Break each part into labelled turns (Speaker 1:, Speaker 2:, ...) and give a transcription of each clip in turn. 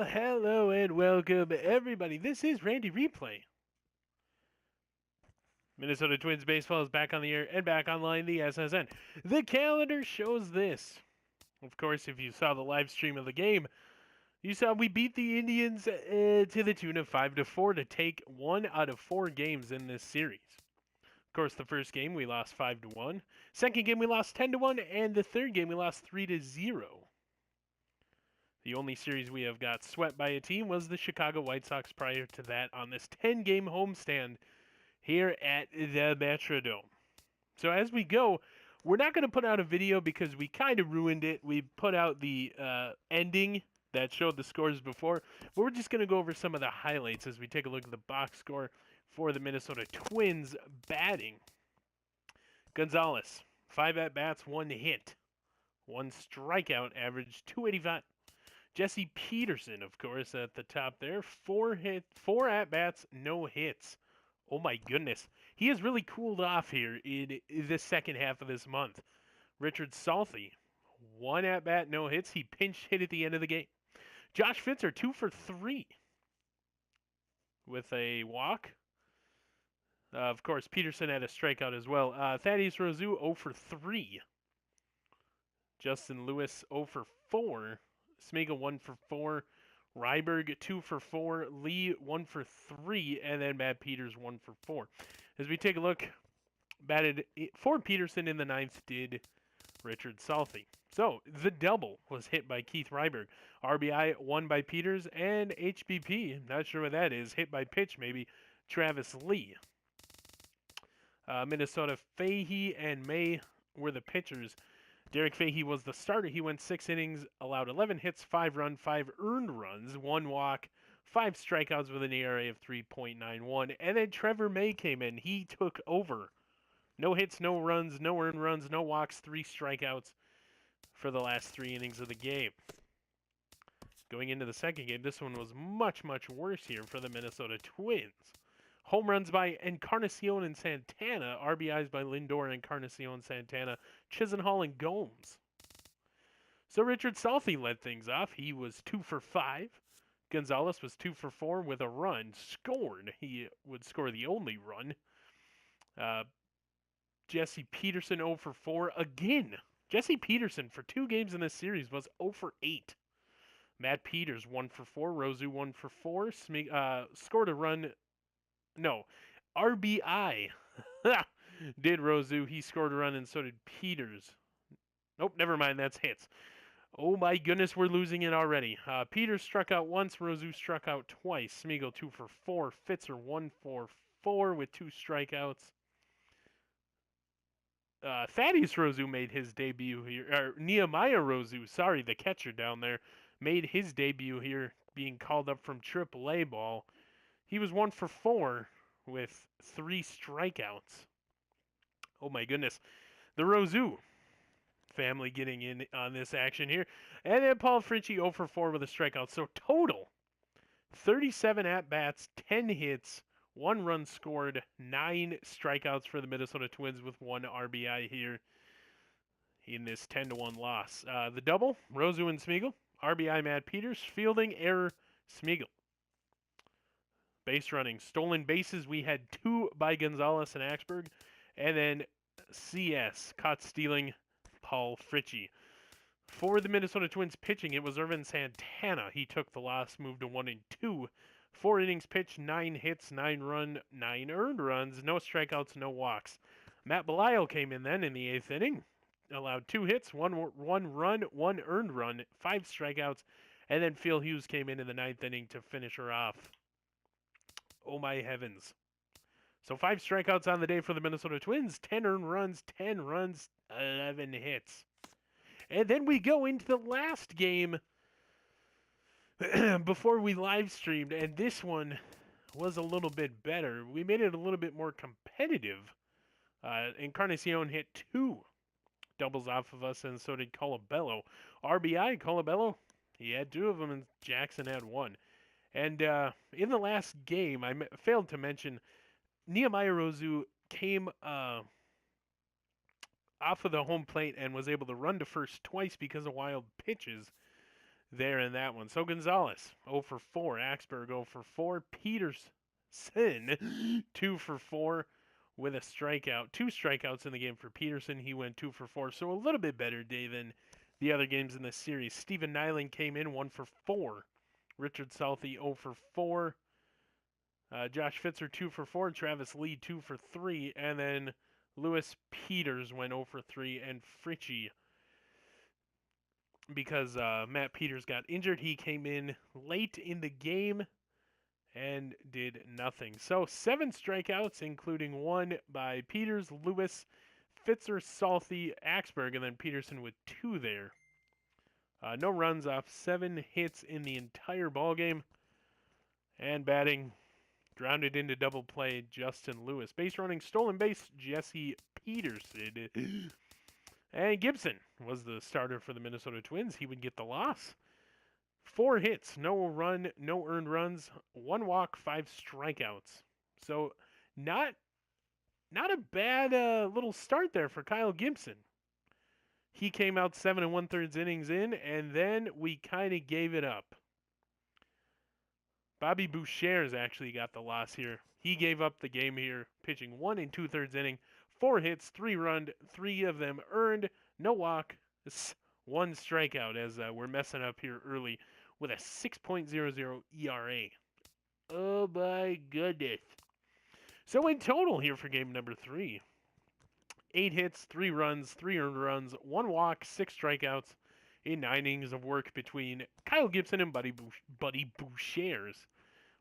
Speaker 1: Well, hello and welcome, everybody. This is Randy Replay. Minnesota Twins baseball is back on the air and back online, the SSN. The calendar shows this. Of course, if you saw the live stream of the game, you saw we beat the Indians to the tune of 5-4 to take 1 out of 4 games in this series. Of course, the first game we lost 5-1. Second game we lost 10-1, and the third game we lost 3-0. The only series we have got swept by a team was the Chicago White Sox prior to that on this 10-game homestand here at the Metrodome. So as we go, we're not going to put out a video because we kind of ruined it. We put out the ending that showed the scores before, but we're just going to go over some of the highlights as we take a look at the box score for the Minnesota Twins batting. Gonzalez, 5 at-bats, 1 hit, 1 strikeout, average 285. Jesse Peterson, of course, at the top there. 4 at-bats, no hits. Oh my goodness. He has really cooled off here in the second half of this month. Richard Salty, 1 at-bat, no hits. He pinch hit at the end of the game. Josh Fitzer, 2 for 3 with a walk. Of course, Peterson had a strikeout as well. Thaddeus Rozu, 0 for 3. Justin Lewis, 0 for 4. Smiga 1 for 4, Ryberg 2 for 4, Lee 1 for 3, and then Matt Peters 1 for 4. As we take a look, batted for Peterson in the 9th did Richard Salty. So the double was hit by Keith Ryberg. RBI 1 by Peters, and HBP, not sure what that is, hit by pitch maybe, Travis Lee. Minnesota, Fahey and May were the pitchers. Derek Fahey was the starter. He went 6 innings, allowed 11 hits, 5 runs, 5 earned runs, 1 walk, 5 strikeouts with an ERA of 3.91. And then Trevor May came in. He took over. No hits, no runs, no earned runs, no walks, 3 strikeouts for the last 3 innings of the game. Going into the second game, this one was much, much worse here for the Minnesota Twins. Home runs by Encarnacion and Santana. RBIs by Lindor, Encarnacion, Santana, Chisenhall, and Gomes. So Richard Salty led things off. He was 2 for 5. Gonzalez was 2 for 4 with a run scored. He would score the only run. Jesse Peterson 0 for 4 again. Jesse Peterson for 2 games in this series was 0 for 8. Matt Peters 1 for 4. Rozu 1 for 4. Scored a run. No, RBI did Rozu. He scored a run, and so did Peters. Nope, never mind. That's hits. Oh my goodness, we're losing it already. Peters struck out once. Rozu struck out twice. Smeagol 2 for 4. Fitzer 1 for 4 with 2 strikeouts. Thaddeus Rozu made his debut here. Or Nehemiah Rozu, sorry, the catcher down there, made his debut here, being called up from AAA ball. He was 1 for 4 with 3 strikeouts. Oh my goodness. The Rozu family getting in on this action here. And then Paul Fritchie 0 for 4 with a strikeout. So total, 37 at-bats, 10 hits, 1 run scored, 9 strikeouts for the Minnesota Twins with 1 RBI here in this 10-1 loss. The double, Rozu and Smeagol. RBI Matt Peters. Fielding error, Smeagol. Base running. Stolen bases, we had 2 by Gonzalez and Axberg. And then CS, caught stealing, Paul Fritchie. For the Minnesota Twins pitching, it was Irvin Santana. He took the loss, moved to 1-2. 4 innings pitched, 9 hits, 9 earned runs, no strikeouts, no walks. Matt Belisle came in then in the 8th inning. Allowed 2 hits, 1 run, 1 earned run, 5 strikeouts. And then Phil Hughes came in the 9th inning to finish her off. Oh my heavens. So 5 strikeouts on the day for the Minnesota Twins, 10 earned runs, 11 hits. And then we go into the last game before we live streamed, and this one was a little bit better. We made it a little bit more competitive. Encarnacion hit 2 doubles off of us, and so did Colabello. RBI, Colabello, he had 2 of them, and Jackson had 1. And in the last game, I failed to mention, Nehemiah Rozu came off of the home plate and was able to run to first twice because of wild pitches. there in that one. So Gonzalez, 0 for 4. Axberg, 0 for 4. Peterson, 2 for 4 with a strikeout. 2 strikeouts in the game for Peterson. He went 2 for 4. So a little bit better day than the other games in this series. Steven Nyland came in 1 for 4. Richard Southey, 0 for 4. Josh Fitzer, 2 for 4. Travis Lee, 2 for 3. And then Lewis Peters went 0 for 3. And Fritchie, because Matt Peters got injured, he came in late in the game and did nothing. So 7 strikeouts, including 1 by Peters, Lewis, Fitzer, Southey, Axberg, and then Peterson with 2 there. No runs off 7 hits in the entire ballgame. And batting, grounded into double play, Justin Lewis. Base running, stolen base, Jesse Peterson. And Gibson was the starter for the Minnesota Twins. He would get the loss. 4 hits, no run, no earned runs, 1 walk, 5 strikeouts. So not a bad little start there for Kyle Gibson. He came out 7 1/3 innings in, and then we kind of gave it up. Bobby Boucher's actually got the loss here. He gave up the game here, pitching 1 2/3 inning, 4 hits, 3 run, 3 of them earned, no walk, 1 strikeout, as we're messing up here early with a 6.00 ERA. Oh my goodness. So in total here for game number 3, 8 hits, 3 runs, 3 earned runs, 1 walk, 6 strikeouts in 9 innings of work between Kyle Gibson and Buddy Boucher's,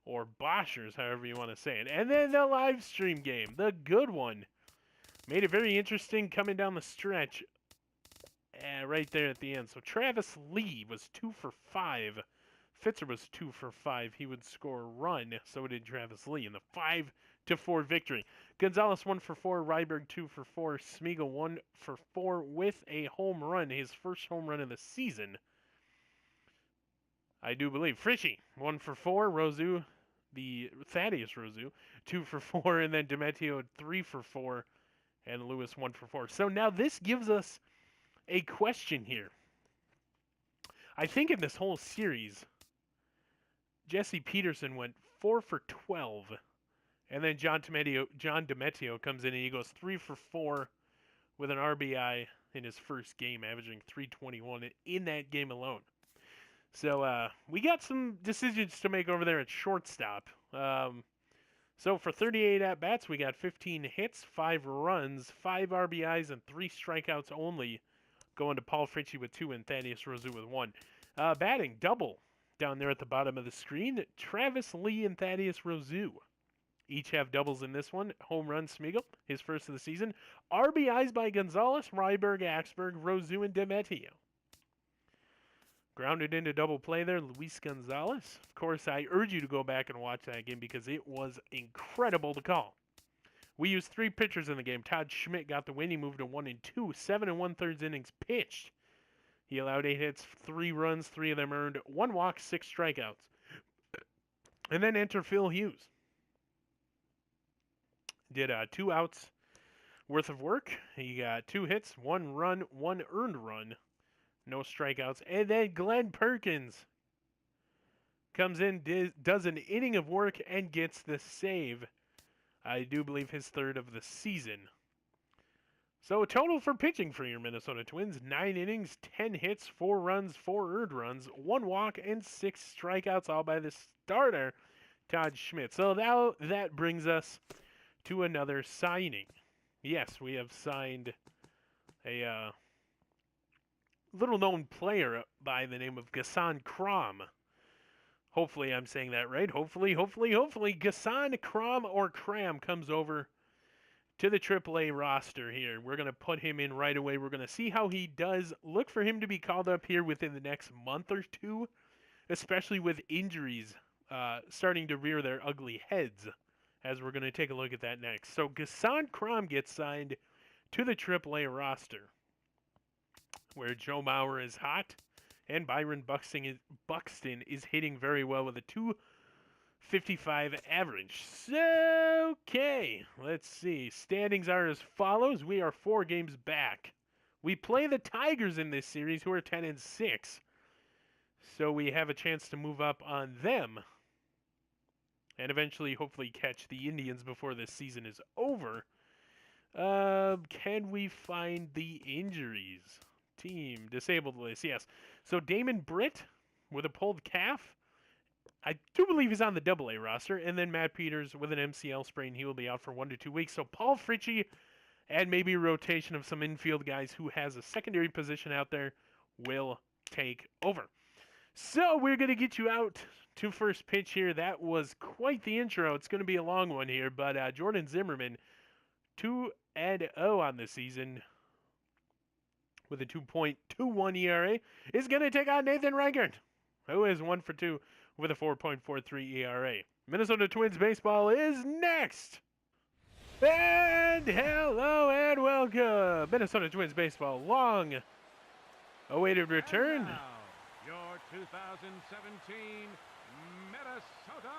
Speaker 1: or Boschers, however you want to say it. And then the live stream game, the good one, made it very interesting coming down the stretch right there at the end. So Travis Lee was 2 for 5. Fitzer was 2 for 5. He would score a run. So did Travis Lee in the 5-4 victory. Gonzalez 1 for 4. Ryberg 2 for 4. Smeagol 1 for 4 with a home run. His first home run of the season, I do believe. Fritchie 1 for 4. Rosu, the Thaddeus Rosu, 2 for 4. And then Demetrio 3 for 4. And Lewis 1 for 4. So now this gives us a question here. I think in this whole series, Jesse Peterson went 4 for 12. And then John Demetrio comes in and he goes 3 for 4 with an RBI in his first game, averaging 321 in that game alone. So we got some decisions to make over there at shortstop. So for 38 at-bats, we got 15 hits, 5 runs, 5 RBIs, and 3 strikeouts only, going to Paul Fritchie with 2 and Thaddeus Rosu with 1. Batting, double down there at the bottom of the screen. Travis Lee and Thaddeus Rosu each have doubles in this one. Home run, Smeagol, his first of the season. RBIs by Gonzalez, Ryberg, Axberg, Rosu, and Demetrio. Grounded into double play there, Luis Gonzalez. Of course, I urge you to go back and watch that game because it was incredible to call. We used 3 pitchers in the game. Todd Schmidt got the win. He moved to 1 and 2, 7 1/3 innings pitched. He allowed 8 hits, 3 runs, 3 of them earned, 1 walk, 6 strikeouts. And then enter Phil Hughes. Did 2 outs worth of work. He got 2 hits, 1 run, 1 earned run. No strikeouts. And then Glenn Perkins comes in, does an inning of work, and gets the save. I do believe his 3rd of the season. So total for pitching for your Minnesota Twins, 9 innings, 10 hits, 4 runs, 4 earned runs, 1 walk, and 6 strikeouts, all by the starter, Todd Schmidt. So now that brings us to another signing. Yes, we have signed a little-known player by the name of Gassan Crom. Hopefully I'm saying that right. Hopefully, Gassan Crom or Cram comes over to the AAA roster here. We're going to put him in right away. We're going to see how he does. Look for him to be called up here within the next month or 2, especially with injuries starting to rear their ugly heads, as we're going to take a look at that next. So Gassan Crom gets signed to the AAA roster, where Joe Mauer is hot and Byron Buxton is hitting very well with a 255 average. So, okay, let's see. Standings are as follows. We are 4 games back. We play the Tigers in this series, who are 10 and 6. So we have a chance to move up on them and eventually hopefully catch the Indians before this season is over. Can we find the injuries? Team disabled list, yes. So Damon Britt with a pulled calf. I do believe he's on the AA roster. And then Matt Peters with an MCL sprain. He will be out for 1 to 2 weeks. So Paul Fritchie and maybe a rotation of some infield guys who has a secondary position out there will take over. So we're going to get you out to first pitch here. That was quite the intro. It's going to be a long one here. But Jordan Zimmerman, 2-0 on the season with a 2.21 ERA, is going to take on Nathan Reichert, who is 1 for 2 with a 4.43 ERA. Minnesota Twins baseball is next. And hello and welcome. Minnesota Twins baseball, long awaited return.
Speaker 2: And now, your 2017 Minnesota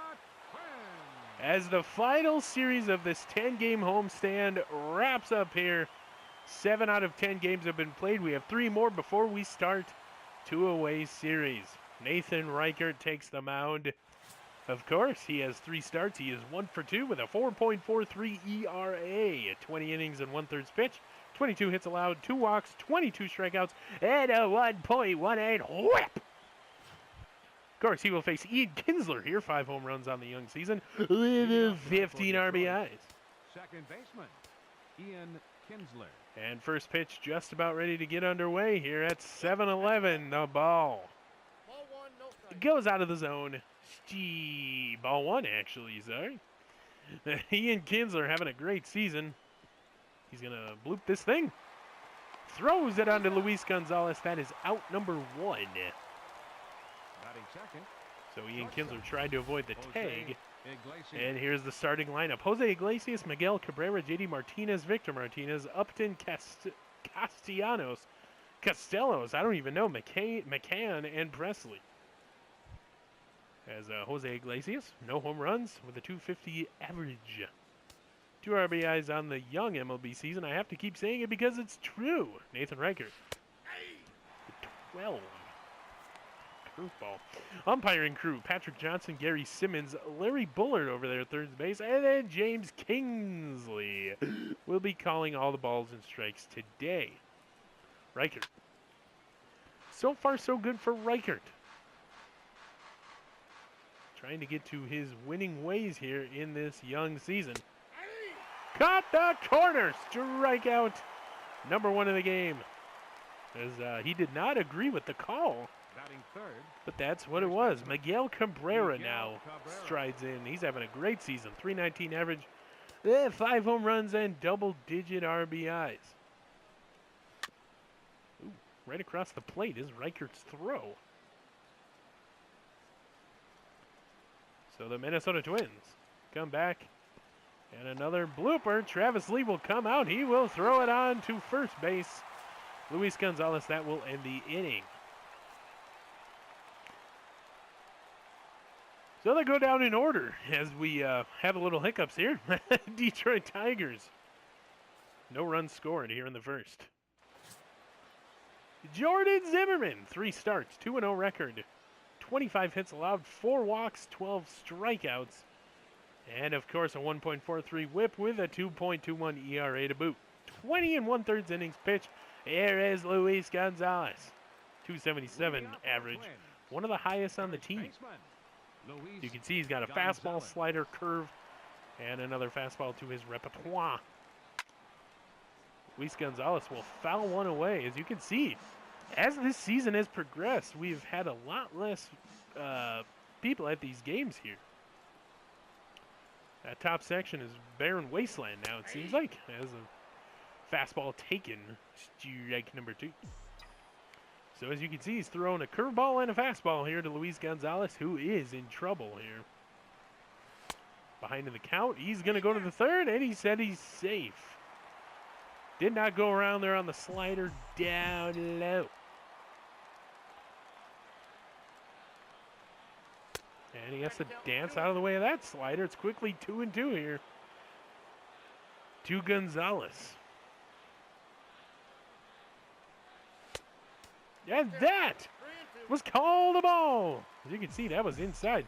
Speaker 2: Twins.
Speaker 1: As the final series of this 10-game homestand wraps up here, 7 out of 10 games have been played. We have 3 more before we start 2 away series. Nathan Reichert takes the mound. Of course, he has 3 starts. He is 1 for 2 with a 4.43 ERA, 20 innings and 1/3 pitch, 22 hits allowed, 2 walks, 22 strikeouts, and a 1.18 whip. Of course, he will face Ian Kinsler here, 5 home runs on the young season, with 15 RBIs.
Speaker 2: Second baseman, Ian Kinsler.
Speaker 1: And first pitch just about ready to get underway here at 7-11. The ball goes out of the zone. Ball 1, actually, sorry. Ian Kinsler having a great season. He's going to bloop this thing. Throws it onto Luis Gonzalez. That is out number 1.
Speaker 2: Batting second.
Speaker 1: So Ian Kinsler tried to avoid the tag. And here's the starting lineup. Jose Iglesias, Miguel Cabrera, JD Martinez, Victor Martinez, Upton Castellanos, I don't even know, McCann, and Presley. As Jose Iglesias, no home runs with a 250 average. 2 RBIs on the young MLB season. I have to keep saying it because it's true. Nathan Reichert. 12. Curveball. Umpiring crew, Patrick Johnson, Gary Simmons, Larry Bullard over there at third base, and then James Kingsley will be calling all the balls and strikes today. Reichert. So far, so good for Reichert. Trying to get to his winning ways here in this young season. Caught the corner. Strikeout number 1 in the game. As he did not agree with the call.
Speaker 2: Batting third.
Speaker 1: But that's what it was. Miguel Cabrera now strides in. He's having a great season. 319 average. 5 home runs and double-digit RBIs. Ooh, right across the plate is Reichert's throw. So the Minnesota Twins come back. And another blooper. Travis Lee will come out. He will throw it on to first base. Luis Gonzalez, that will end the inning. So they go down in order as we have a little hiccups here. Detroit Tigers. No runs scored here in the first. Jordan Zimmerman, 3 starts, 2-0 record. 25 hits allowed, 4 walks, 12 strikeouts. And, of course, a 1.43 whip with a 2.21 ERA to boot. 20 1/3 innings pitched. Here is Luis Gonzalez. 277 average. One of the highest on the team. You can see he's got a fastball, slider, curve, and another fastball to his repertoire. Luis Gonzalez will foul one away. As you can see, as this season has progressed, we've had a lot less people at these games here. That top section is barren wasteland now, it seems like, as a fastball taken, strike number 2. So as you can see, he's throwing a curveball and a fastball here to Luis Gonzalez, who is in trouble here. Behind in the count, he's going to go to the third, and he said he's safe. Did not go around there on the slider, down low. And he has to dance out of the way of that slider. It's quickly 2-2 here to Gonzalez. And that was called a ball. As you can see, that was inside.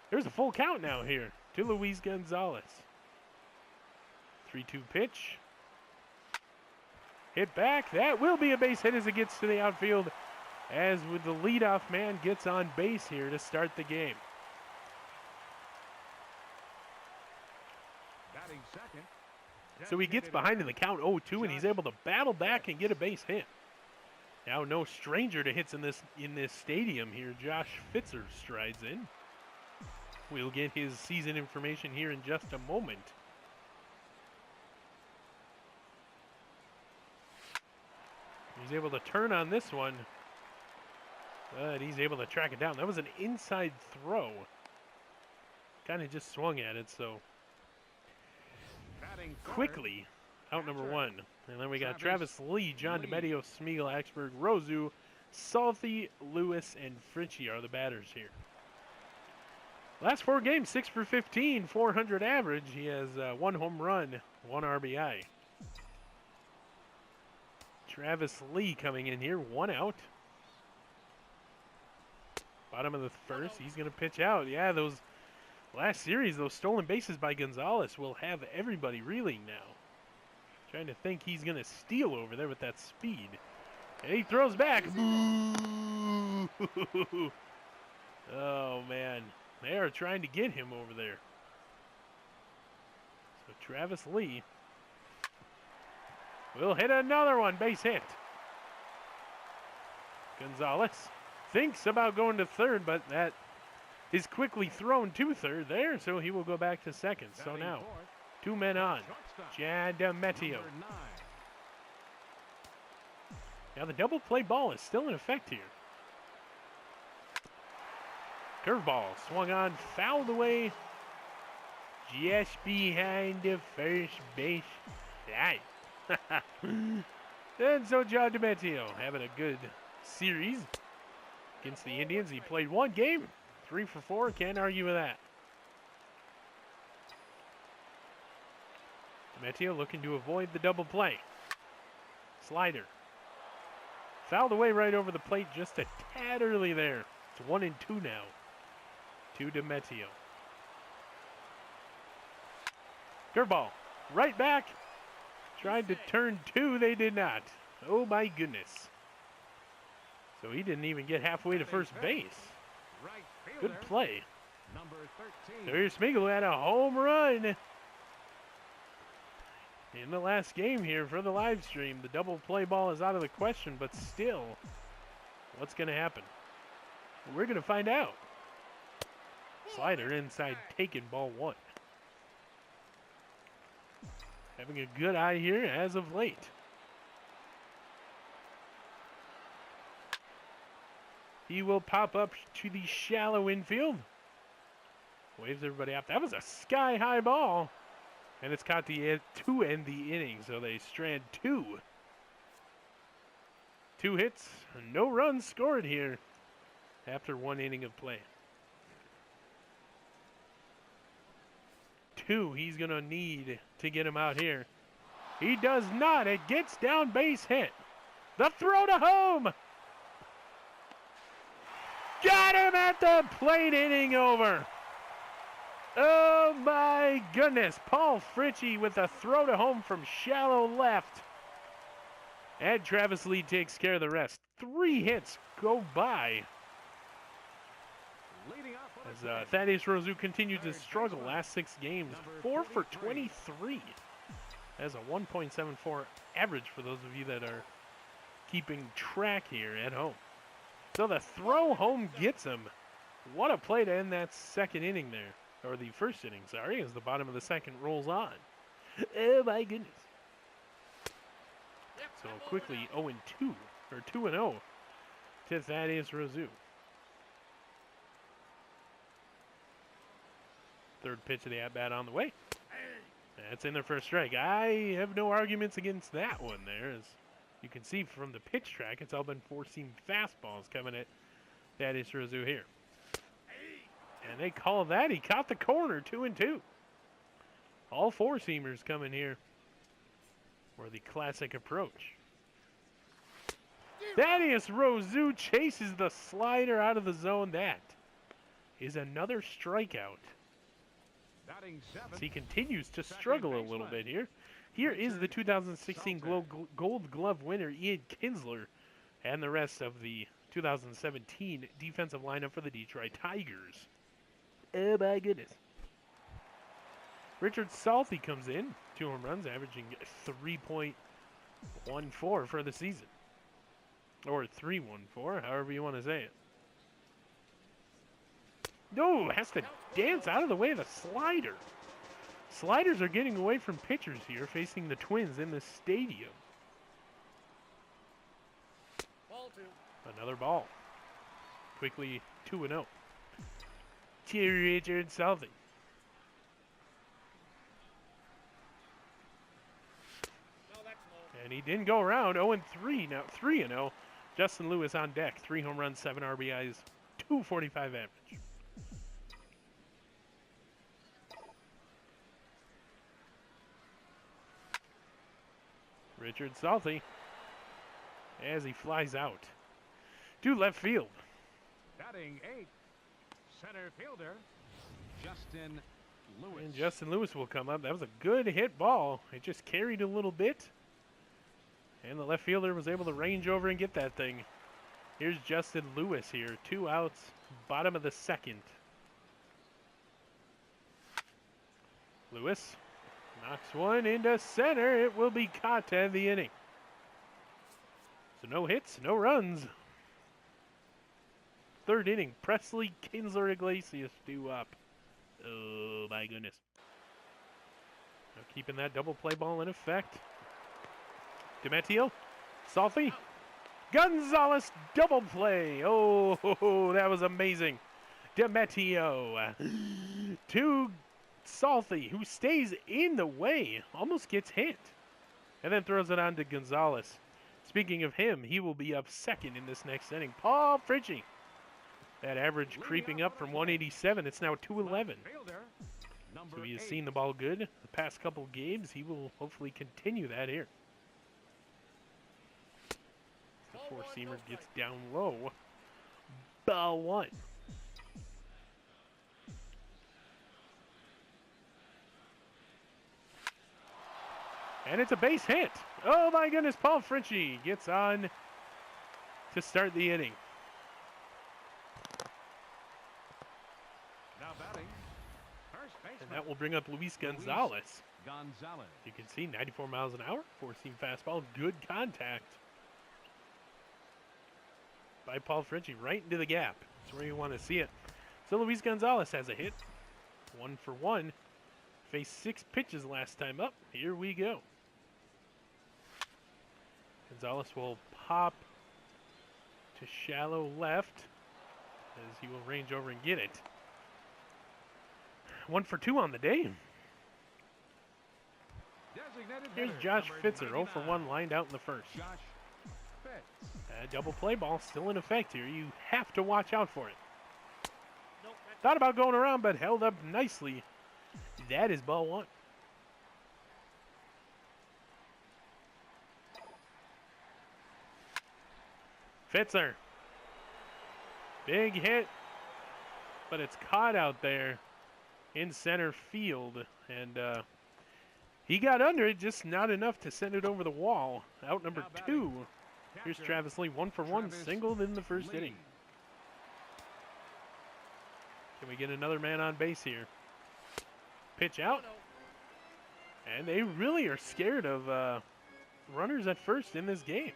Speaker 1: There's a full count now here to Luis Gonzalez. 3-2 pitch. Hit back. That will be a base hit as it gets to the outfield. As with the leadoff man gets on base here to start the game.
Speaker 2: Batting second.
Speaker 1: So he gets behind in the count 0-2, and he's able to battle back and get a base hit. Now no stranger to hits in this stadium here. Josh Fitzer strides in. We'll get his season information here in just a moment. He's able to turn on this one, but he's able to track it down. That was an inside throw. Kind of just swung at it, so quickly out number one. And then we got Travis Lee, John DeMedio, Smeagol, Axberg, Rosu, Salty, Lewis, and Fritchie are the batters here. Last 4 games, 6 for 15, 400 average. He has 1 home run, 1 RBI. Travis Lee coming in here, 1 out. Bottom of the first, he's going to pitch out. Yeah, those last series, those stolen bases by Gonzalez will have everybody reeling now. Trying to think he's going to steal over there with that speed. And he throws back. Boo! Oh, man. They are trying to get him over there. So Travis Lee will hit another one. Base hit. Gonzalez thinks about going to third, but that is quickly thrown to third there, so he will go back to second. So now, 2 men on. John DeMedio. Now the double play ball is still in effect here. Curveball swung on, fouled away, just behind the first base line. And so John DeMedio having a good series against the Indians. He played 1 game, 3 for 4. Can't argue with that. DeMedio looking to avoid the double play. Slider. Fouled away right over the plate just a tad early there. It's 1-2 now to DeMedio. Curveball. Right back. Tried to turn 2. They did not. Oh, my goodness. So he didn't even get halfway to first base. Good play. So here's Smeagol, who had a home run in the last game here for the live stream. The double play ball is out of the question, but still, what's going to happen? We're going to find out. Slider inside, taken, ball 1. Having a good eye here as of late. He will pop up to the shallow infield. Waves everybody up. That was a sky-high ball. And it's caught to end the inning, so they strand 2. 2 hits, no runs scored here after 1 inning of play. 2 he's going to need to get him out here. He does not. It gets down, base hit. The throw to home. Got him at the plate, inning over. Oh my goodness. Paul Fritchie with a throw to home from shallow left. And Travis Lee takes care of the rest. 3 hits go by. As Thaddeus Rosu continued to struggle last 6 games. 4 for 23. That's a 1.74 average for those of you that are keeping track here at home. So the throw home gets him. What a play to end that 2nd inning there. Or the 1st inning, sorry, as the bottom of the 2nd rolls on. Oh my goodness. So quickly 0-2, or 2-0 to Thaddeus Rosu. 3rd pitch of the at-bat on the way. That's in there for a strike. I have no arguments against that one there. As you can see from the pitch track, it's all been 4-seam fastballs coming at Thaddeus Rosu here. And they call that. He caught the corner, 2-2. All 4-seamers coming here for the classic approach. Thaddeus Rozu chases the slider out of the zone. That is another strikeout.
Speaker 2: Batting
Speaker 1: As
Speaker 2: 7th.
Speaker 1: he continues to struggle a little bit here. Here is the 2016 Gold Glove winner, Ian Kinsler, and the rest of the 2017 defensive lineup for the Detroit Tigers. Oh my goodness. Richard Salty comes in, 2 home runs, averaging 3.14 for the season. Or 3.14, however you want to say it. No, has to dance out of the way of the slider. Sliders are getting away from pitchers here, facing the Twins in the stadium. Another ball. Quickly 2-0. To Richard Salty. And he didn't go around. 0-3 now. 3-0. Justin Lewis on deck. 3 home runs, 7 RBIs, 245 average. Richard Salty as he flies out to left field.
Speaker 2: Batting 8th. Center fielder Justin Lewis.
Speaker 1: And Justin Lewis will come up. That was a good hit ball. It just carried a little bit. And the left fielder was able to range over and get that thing. Here's Justin Lewis here. 2 outs, bottom of the 2nd. Lewis knocks one into center. It will be caught to end the inning. So no hits, no runs. 3rd inning, Presley, Kinsler, Iglesias due up. Oh my goodness. Now keeping that double play ball in effect. DeMateo, Salty, Gonzalez, double play. Oh, that was amazing. DeMateo to Salty, who stays in the way, almost gets hit, and then throws it on to Gonzalez. Speaking of him, he will be up 2nd in this next inning. Paul Fritchie. That average creeping up from 187. It's now 211. So he has seen the ball good the past couple games. He will hopefully continue that here. The 4-seamer gets down low. Ball 1. And it's a base hit. Oh my goodness, Paul Fritchie gets on to start the inning.
Speaker 2: Now batting first baseman.
Speaker 1: And that will bring up Luis Gonzalez.
Speaker 2: Gonzalez.
Speaker 1: You can see 94 miles an hour, 4-seam fastball, good contact by Paul Fritchie right into the gap. That's where you want to see it. So Luis Gonzalez has a hit. 1 for 1. Faced 6 pitches last time up. Here we go. Gonzalez will pop to shallow left as he will range over and get it. 1 for 2 on the day.
Speaker 2: Designated
Speaker 1: Here's
Speaker 2: hitter,
Speaker 1: Josh
Speaker 2: number
Speaker 1: Fitzer, 0 for 1, lined out in the first.
Speaker 2: Josh Fitz.
Speaker 1: Double play ball still in effect here. You have to watch out for it. Thought about going around, but held up nicely. That is ball 1. Fitzer. Big hit, but it's caught out there in center field. And he got under it, just not enough to send it over the wall. Out number 2. Here's Travis Lee, 1 for 1, singled in the first inning. Can we get another man on base here? Pitch out. And they really are scared of runners at first in this game.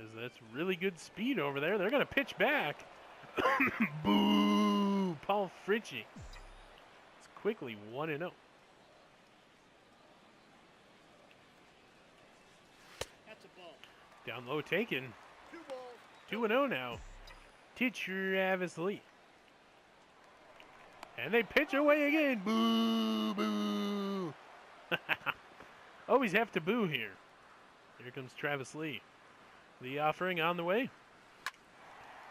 Speaker 1: As that's really good speed over there. They're going to pitch back. Boo! Paul Fritchie. It's quickly 1-0. Down low taken. 2-0 now. To Travis Lee. And they pitch away again. Boo, boo. Always have to boo here. Here comes Travis Lee. The offering on the way.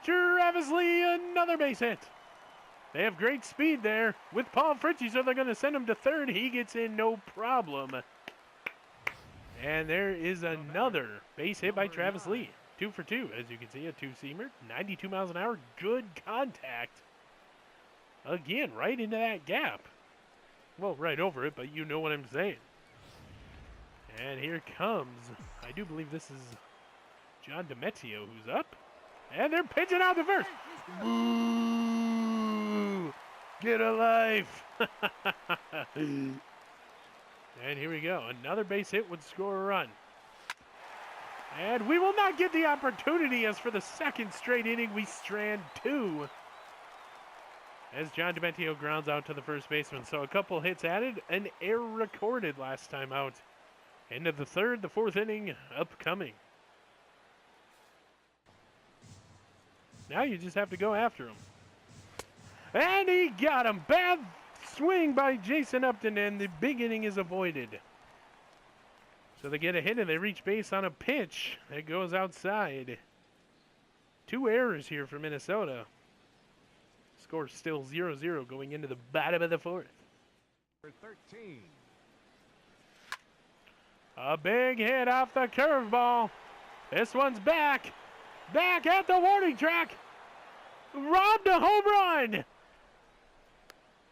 Speaker 1: Travis Lee, another base hit. They have great speed there with Paul Fritchie, so they're going to send him to third. He gets in no problem. And there is another base hit by Travis Lee. 2 for 2, as you can see, a two-seamer, 92 miles an hour, good contact. Again, right into that gap. Well, right over it, but you know what I'm saying. And here comes, I do believe this is John DiMettio who's up. And they're pitching out the first. Boo! Get a life. And here we go. Another base hit would score a run. And we will not get the opportunity, as for the second straight inning we strand 2. As John DiMettio grounds out to the first baseman. So a couple hits added, an error recorded last time out. End of the third, the fourth inning upcoming. Now you just have to go after him. And he got him. Bad swing by Jason Upton, and the big inning is avoided. So they get a hit and they reach base on a pitch that goes outside. 2 errors here for Minnesota. Score still 0-0 going into the bottom of the fourth.
Speaker 2: 13.
Speaker 1: A big hit off the curveball. This one's back. Back at the warning track. Robbed a home run.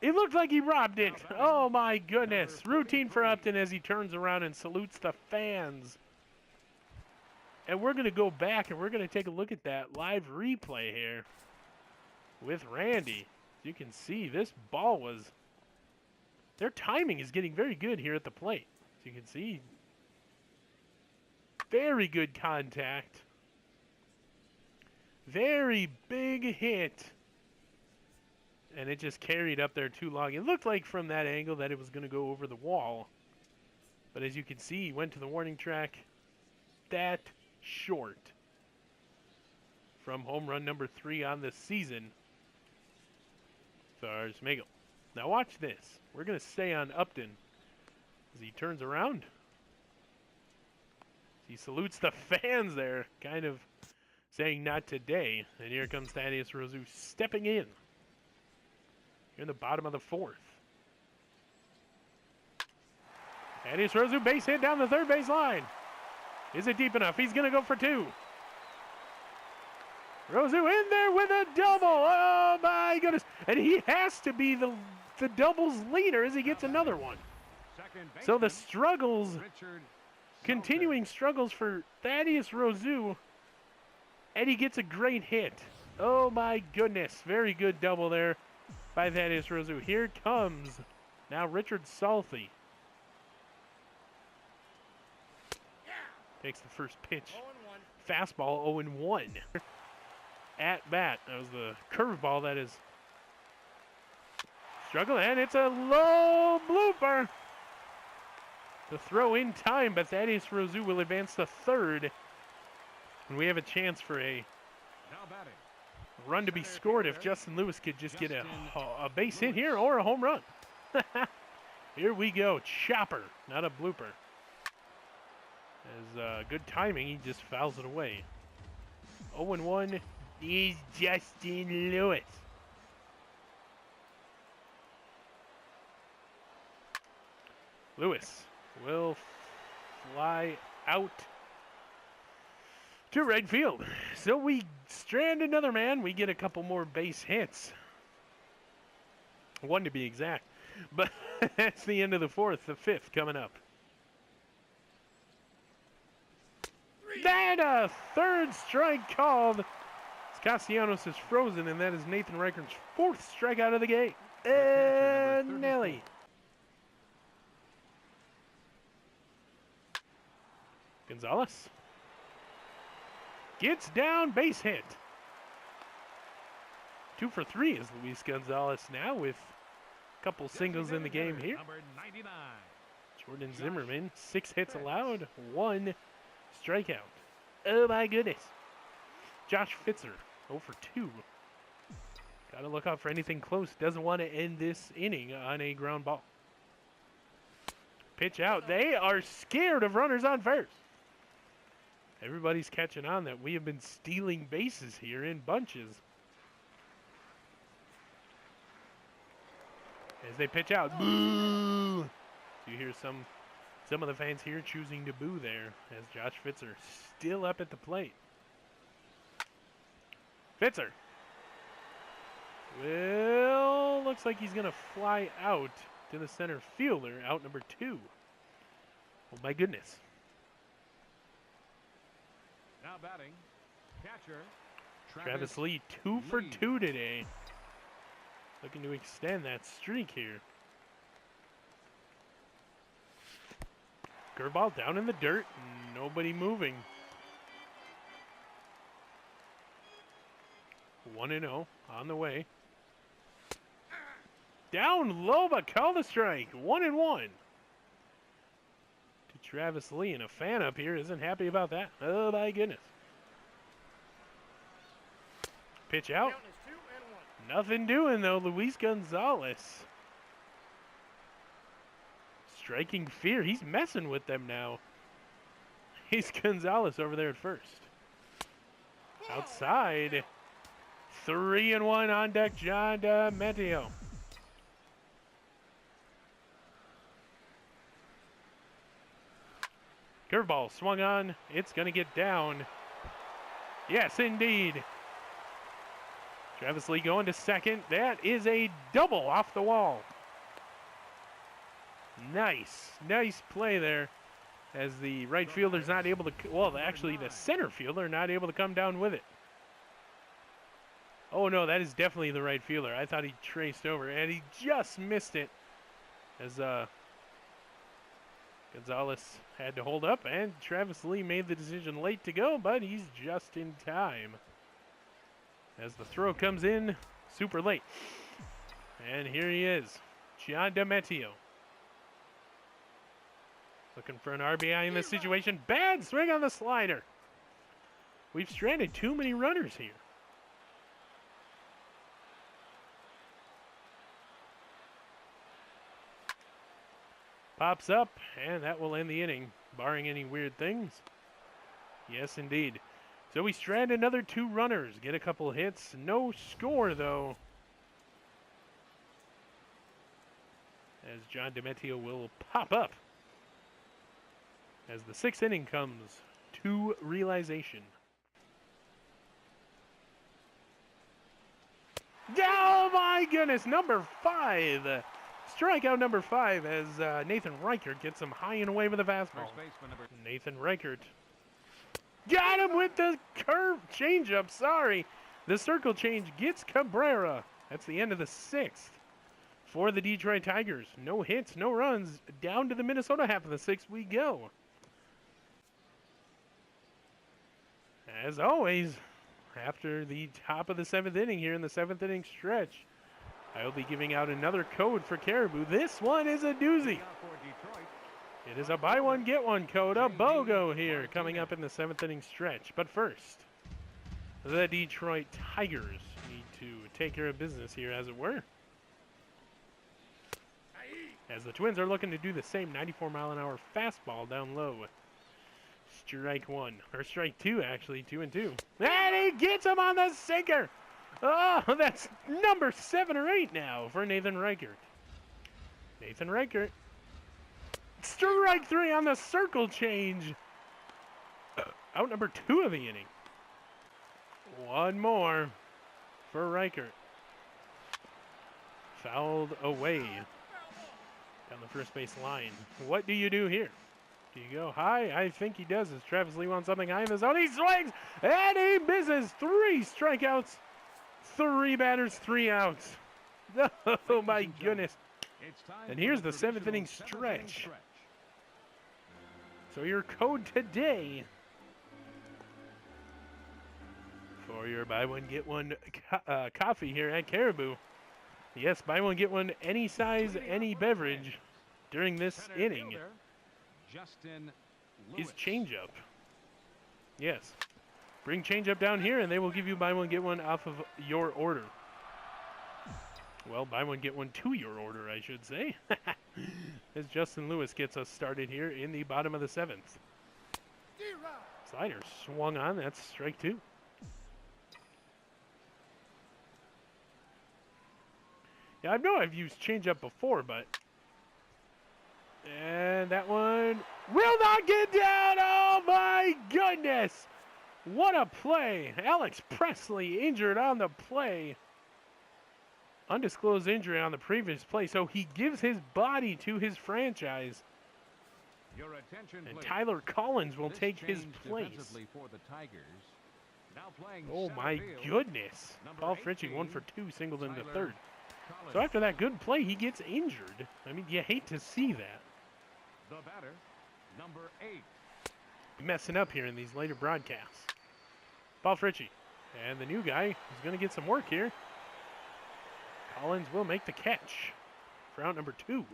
Speaker 1: It looked like he robbed it. Oh my goodness. Routine for Upton as he turns around and salutes the fans. And we're going to go back and we're going to take a look at that live replay here with Randy. You can see this ball was, their timing is getting very good here at the plate. As you can see, very good contact. Very big hit. And it just carried up there too long. It looked like from that angle that it was going to go over the wall. But as you can see, he went to the warning track that short from home run number 3 on the season. Stars Magel. Now watch this. We're going to stay on Upton as he turns around. He salutes the fans there, kind of saying not today. And here comes Thaddeus Rozu stepping in. Here in the bottom of the fourth. Thaddeus Rozu base hit down the third base line. Is it deep enough? He's going to go for 2. Rozu in there with a double. Oh my goodness. And he has to be the doubles leader as he gets another one. So the struggles, continuing struggles for Thaddeus Rozu. And he gets a great hit. Oh my goodness. Very good double there by Thaddeus Rozu. Here comes now Richard Salthy. Takes the first pitch. Fastball 0-1. At bat. That was the curveball that is struggling. And it's a low blooper. The throw in time, but Thaddeus Rozu will advance to third. And we have a chance for a run to be scored if Justin Lewis could just get a base hit here or a home run. Here we go. Chopper, not a blooper. As good timing, he just fouls it away. 0-1 is Justin Lewis. Lewis will fly out to right field. So we strand another man. We get a couple more base hits. 1 to be exact. But that's the end of the fourth. The fifth coming up. And a third strike called. Castellanos is frozen, and that is Nathan Reichern's 4th strikeout of the game. And Nelly. Gonzalez gets down, base hit. 2 for 3 is Luis Gonzalez now with a couple singles in the game here. Jordan Zimmerman, 6 hits allowed, 1 strikeout. Oh my goodness. Josh Fitzer, 0 for 2. Got to look out for anything close. Doesn't want to end this inning on a ground ball. Pitch out. They are scared of runners on first. Everybody's catching on that we have been stealing bases here in bunches. As they pitch out. Boo! You hear some Some of the fans here choosing to boo there as Josh Fitzer still up at the plate. Fitzer. Well, looks like he's going to fly out to the center fielder, out number 2. Oh, my goodness.
Speaker 2: Now batting, catcher,
Speaker 1: Travis Lee, 2 for 2 today. Looking to extend that streak here. Curveball down in the dirt, nobody moving. 1-0 on the way. Down low, but call the strike. 1-1. To Travis Lee, and a fan up here isn't happy about that. Oh my goodness. Pitch out. Nothing doing though. Luis Gonzalez. Striking fear. He's messing with them now. He's Gonzalez over there at first. Outside. 3-1 on deck, John DeMatteo. Curveball swung on. It's going to get down. Yes, indeed. Travis Lee going to second. That is a double off the wall. Nice. Nice play there as the right fielder's not able to, well, actually the center fielder not able to come down with it. Oh, no, that is definitely the right fielder. I thought he traced over, and he just missed it as Gonzalez had to hold up, and Travis Lee made the decision late to go, but he's just in time as the throw comes in super late. And here he is, John DeMatteo. Looking for an RBI in this situation. Bad swing on the slider. We've stranded too many runners here. Pops up, and that will end the inning, barring any weird things. Yes, indeed. So we strand another 2 runners, get a couple hits. No score, though. As John DeMatteo will pop up. As the 6th inning comes to realization. Oh, my goodness, number 5. Strikeout number 5 as Nathan Reichert gets him high and away with a fastball. Nathan Reichert got him with the curve changeup. Sorry. The circle change gets Cabrera. That's the end of the 6th for the Detroit Tigers. No hits, no runs. Down to the Minnesota half of the 6th we go. As always, after the top of the 7th inning here in the 7th inning stretch, I will be giving out another code for Caribou. This one is a doozy. It is a buy one, get one code, a BOGO here coming up in the 7th inning stretch. But first, the Detroit Tigers need to take care of business here, as it were. As the Twins are looking to do the same 94-mile-an-hour fastball down low. Strike 1, or strike 2, actually, 2-2. And he gets him on the sinker. Oh, that's number 7 or 8 now for Nathan Reichert. Nathan Reichert. Strike 3 on the circle change. Out number 2 of the inning. One more for Reichert. Fouled away down the first base line. What do you do here? Do you go high? I think he does, as Travis Lee wants something high in the zone. He swings, and he misses. 3 strikeouts, 3 batters, 3 outs. Oh, my goodness. And here's the 7th inning stretch. So your code today for your buy one, get one coffee here at Caribou. Yes, buy one, get one, any size, any beverage during this inning. Is changeup. Yes. Bring changeup down here and they will give you buy one, get one off of your order. Well, buy one, get one to your order, I should say. As Justin Lewis gets us started here in the bottom of the 7th. Slider swung on. That's strike 2. Yeah, I know I've used changeup before, but And that one will not get down. Oh, my goodness. What a play. Alex Presley injured on the play. Undisclosed injury on the previous play, so he gives his body to his franchise.
Speaker 2: Your attention,
Speaker 1: And
Speaker 2: please.
Speaker 1: Tyler Collins will
Speaker 2: This
Speaker 1: take his
Speaker 2: change
Speaker 1: place.
Speaker 2: defensively for the Tigers. Now playing
Speaker 1: Oh
Speaker 2: center
Speaker 1: my
Speaker 2: field,
Speaker 1: goodness.
Speaker 2: number
Speaker 1: Paul Fritchie 1 for
Speaker 2: 18,
Speaker 1: 2, singled into
Speaker 2: Tyler
Speaker 1: third.
Speaker 2: Collins.
Speaker 1: So after that good play, he gets injured. I mean, you hate to see that.
Speaker 2: The batter, number 8.
Speaker 1: Messing up here in these later broadcasts. Paul Fritchie. And the new guy is going to get some work here. Collins will make the catch for out number 2.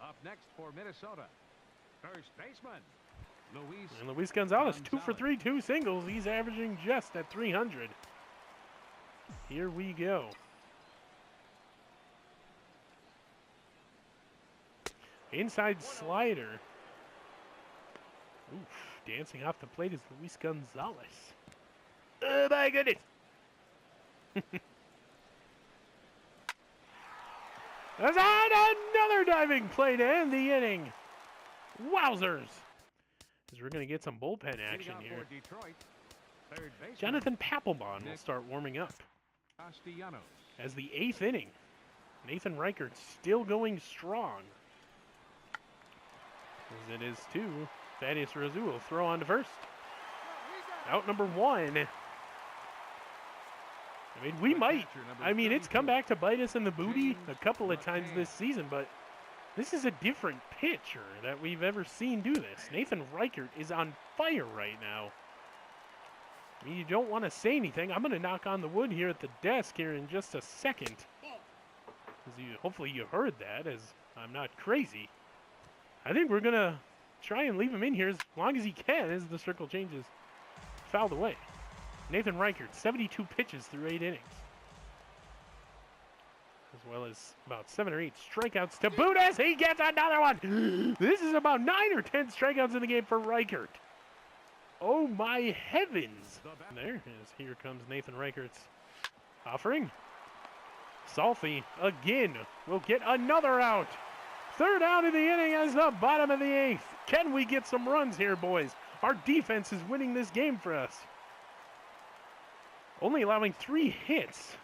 Speaker 2: Up next for Minnesota, first baseman, Luis.
Speaker 1: And Luis Gonzalez, 2 for 3, 2 singles. He's averaging just at 300. Here we go. Inside slider. Oof, dancing off the plate is Luis Gonzalez. Oh my goodness. That's another diving play to end the inning. Wowzers. As we're going to get some bullpen action here.
Speaker 2: Detroit, third baseman,
Speaker 1: Jonathan Papelbon will start warming up.
Speaker 2: Castellanos.
Speaker 1: As the 8th inning, Nathan Reichert still going strong. As it is 2, Thaddeus Rozu will throw on to first. Out number 1. I mean, we might. I mean, it's come back to bite us in the booty a couple of times this season, but this is a different pitcher that we've ever seen do this. Nathan Reichert is on fire right now. I mean, you don't want to say anything. I'm going to knock on the wood here at the desk here in just a second. Hopefully you heard that, as I'm not crazy. I think we're going to try and leave him in here as long as he can as the circle changes. Fouled away. Nathan Reichert, 72 pitches through 8 innings. As well as about 7 or 8 strikeouts to boot as he gets another one. This is about 9 or 10 strikeouts in the game for Reichert. Oh my heavens. There, as here comes Nathan Reichert's offering. Salfi again will get another out. Third out of the inning as the bottom of the 8th. Can we get some runs here, boys? Our defense is winning this game for us. Only allowing 3 hits.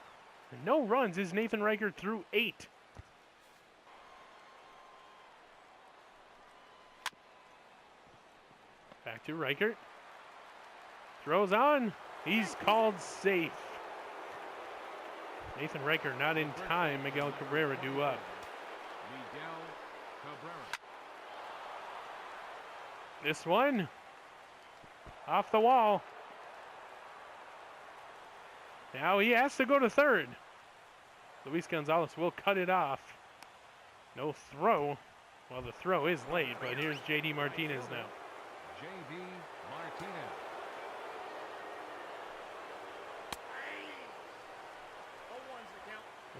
Speaker 1: And no runs is Nathan Reichert through 8. Back to Reichert. Throws on. He's called safe. Nathan Reichert not in time. Miguel Cabrera due up.
Speaker 2: Miguel Cabrera.
Speaker 1: This one off the wall. Now he has to go to third. Luis Gonzalez will cut it off. No throw. Well, the throw is late, but here's J.D. Martinez now.
Speaker 2: J.D. Martinez.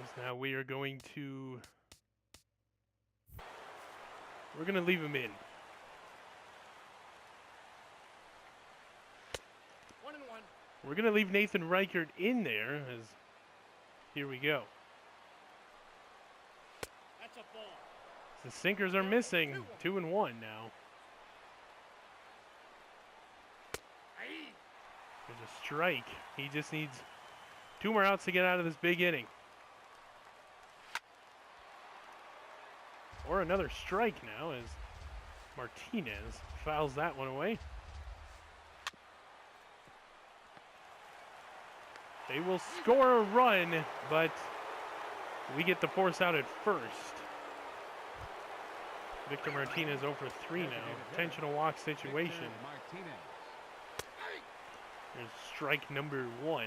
Speaker 1: As now we are going to... We're going to leave him in.
Speaker 3: 1-1.
Speaker 1: We're going to leave Nathan Reichert in there, as here we go.
Speaker 3: That's a ball.
Speaker 1: The sinkers are missing. 2-1 now. There's a strike. He just needs 2 more outs to get out of this big inning. Or another strike now as Martinez fouls that one away. They will score a run, but we get the force out at first. Victor Martinez 0 for 3 now. Intentional walk situation.
Speaker 2: Martinez.
Speaker 1: There's strike number 1.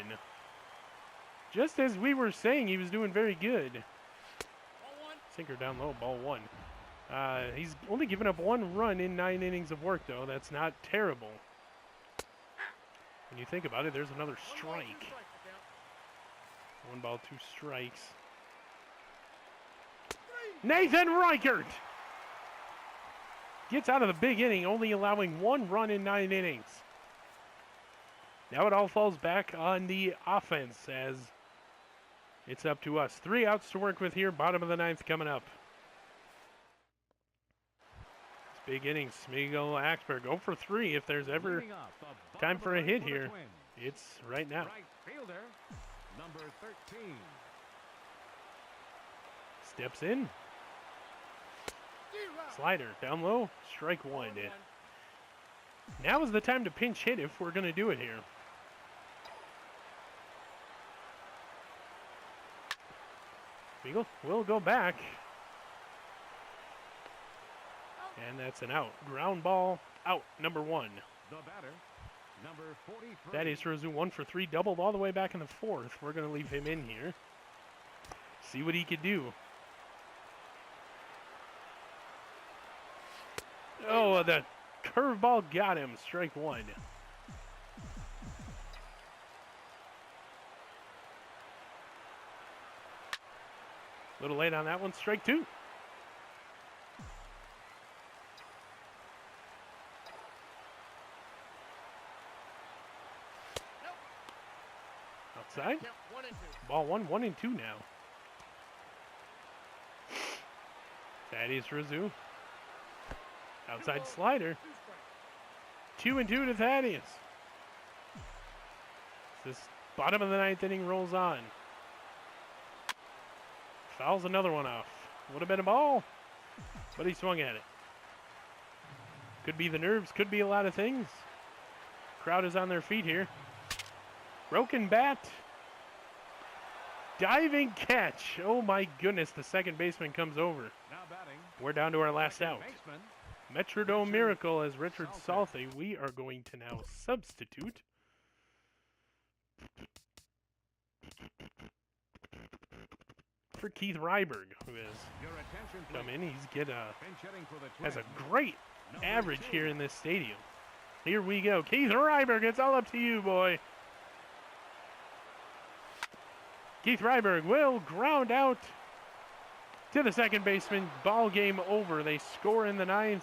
Speaker 1: Just as we were saying, he was doing very good.
Speaker 3: Ball 1.
Speaker 1: Sinker down low, ball 1. He's only given up 1 run in 9 innings of work, though. That's not terrible. When you think about it, there's another strike. 1 ball, 2 strikes. Nathan Reichert gets out of the big inning, only allowing 1 run in 9 innings. Now it all falls back on the offense as it's up to us. 3 outs to work with here, bottom of the 9th coming up. Big innings. Miguel Axberg 0 for 3. If there's ever
Speaker 2: Leading off the bottom
Speaker 1: time
Speaker 2: of
Speaker 1: for
Speaker 2: the
Speaker 1: a
Speaker 2: ninth
Speaker 1: hit
Speaker 2: for the
Speaker 1: here,
Speaker 2: Twins.
Speaker 1: it's right now.
Speaker 2: Right fielder, number 13.
Speaker 1: Steps in. Slider down low. Strike one. Now is the time to pinch hit if we're going to do it here. Beagle will go back. And that's an out. Ground ball out. Number 1.
Speaker 2: The batter, number 43.
Speaker 1: Thaddeus Rozu 1 for 3. Doubled all the way back in the 4th. We're going to leave him in here. See what he could do. Oh, the curveball got him. Strike 1. A little late on that one. Strike 2. Outside. Ball 1, 1-2 now. Thaddeus Rozu. Outside slider. 2-2 to Thaddeus. This bottom of the 9th inning rolls on. Fouls another one off. Would have been a ball, but he swung at it. Could be the nerves, could be a lot of things. Crowd is on their feet here. Broken bat. Diving catch. Oh my goodness, the second baseman comes over.
Speaker 2: Now batting,
Speaker 1: We're down to our last out.
Speaker 2: baseman,
Speaker 1: Metrodome Miracle as Richard Salthe. We are going to now substitute. For Keith Ryberg, who has
Speaker 2: your attention
Speaker 1: come
Speaker 2: please.
Speaker 1: in. He's
Speaker 2: Pinch hitting for the
Speaker 1: has
Speaker 2: Twins.
Speaker 1: a great
Speaker 2: Number
Speaker 1: average
Speaker 2: 2.
Speaker 1: here in this stadium. Here we go. Keith Ryberg, it's all up to you, boy. Keith Ryberg will ground out to the second baseman. Ball game over. They score in the 9th.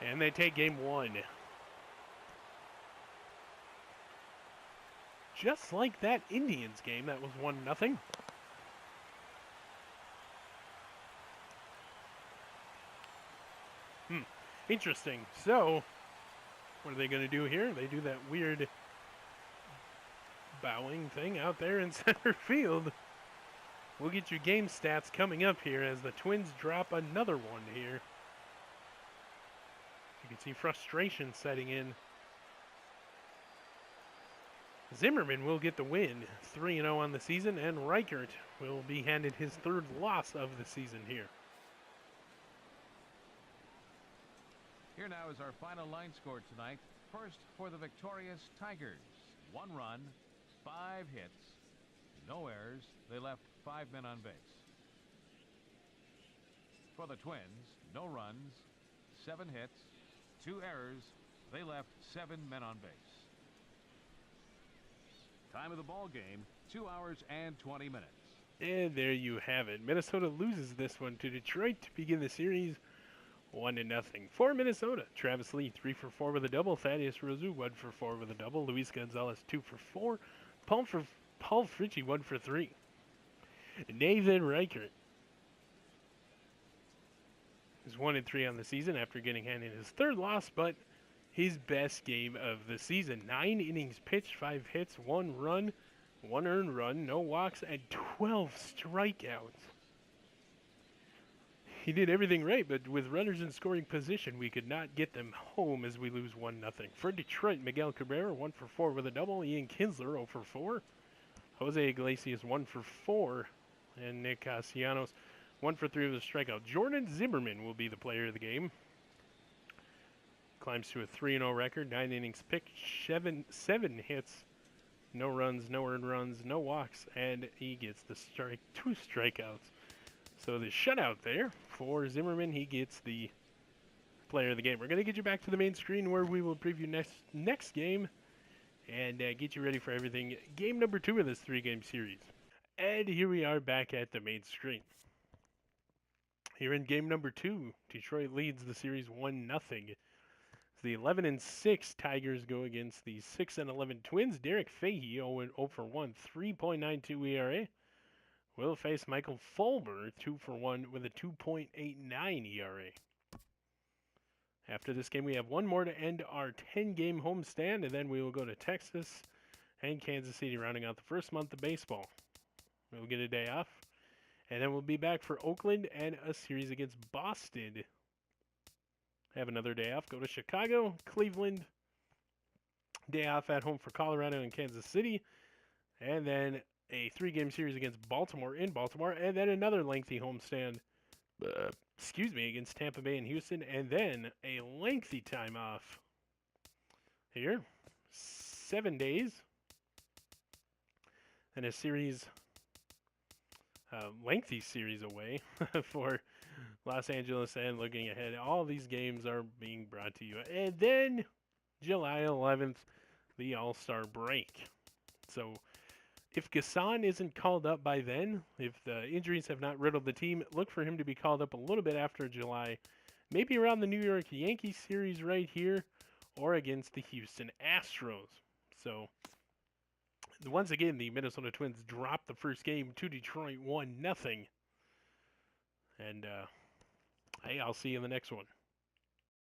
Speaker 1: And they take game 1. Just like that Indians game, that was 1-0. Interesting. So, what are they going to do here? They do that weird bowing thing out there in center field. We'll get you game stats coming up here as the Twins drop another one here. You can see frustration setting in. Zimmerman will get the win, 3-0 on the season, and Reichert will be handed his 3rd loss of the season here.
Speaker 2: Here now is our final line score tonight. First for the victorious Tigers. 1 run, 5 hits, no errors. They left 5 men on base. For the Twins, no runs, 7 hits, 2 errors. They left 7 men on base. Time of the ball game, 2 hours and 20 minutes.
Speaker 1: And there you have it. Minnesota loses this one to Detroit to begin the series 1-0. For Minnesota, Travis Lee 3 for 4 with a double. Thaddeus Rozu 1 for 4 with a double. Luis Gonzalez 2 for 4. Paul Fritchie 1 for 3. Nathan Reichert is 1-3 on the season after getting handed his 3rd loss, but his best game of the season. 9 innings pitched, 5 hits, 1 run, 1 earned run, no walks, and 12 strikeouts. He did everything right, but with runners in scoring position, we could not get them home as we lose 1-0. For Detroit, Miguel Cabrera 1 for 4 with a double. Ian Kinsler 0 for 4. Jose Iglesias 1 for 4. And Nick Castellanos 1 for 3 with a strikeout. Jordan Zimmerman will be the player of the game. Climbs to a 3-0 record, 9 innings pitched, 7 hits, no runs, no earned runs, no walks, and he gets the 2 strikeouts. So the shutout there for Zimmerman, he gets the player of the game. We're going to get you back to the main screen where we will preview next game and get you ready for everything. Game number 2 of this 3-game series. And here we are back at the main screen. Here in game number 2, Detroit leads the series 1-0. The 11-6 Tigers go against the 6-11 Twins. Derek Fahey 0 for 1, 3.92 ERA. will face Michael Fulmer, 2-for-1 with a 2.89 ERA. After this game, we have one more to end our 10-game homestand, and then we will go to Texas and Kansas City, rounding out the first month of baseball. We'll get a day off, and then we'll be back for Oakland and a series against Boston. Have another day off, go to Chicago, Cleveland, day off at home for Colorado and Kansas City, and then a 3-game series against Baltimore in Baltimore, and then another lengthy homestand against Tampa Bay and Houston, and then a lengthy time off here, 7 days, and a series, lengthy series away for Los Angeles. And looking ahead, all these games are being brought to you. And then July 11th, the All-Star break. So if Gasson isn't called up by then, if the injuries have not riddled the team, look for him to be called up a little bit after July, maybe around the New York Yankees series right here, or against the Houston Astros. So once again, the Minnesota Twins dropped the first game to Detroit 1-0. And hey, I'll see you in the next one.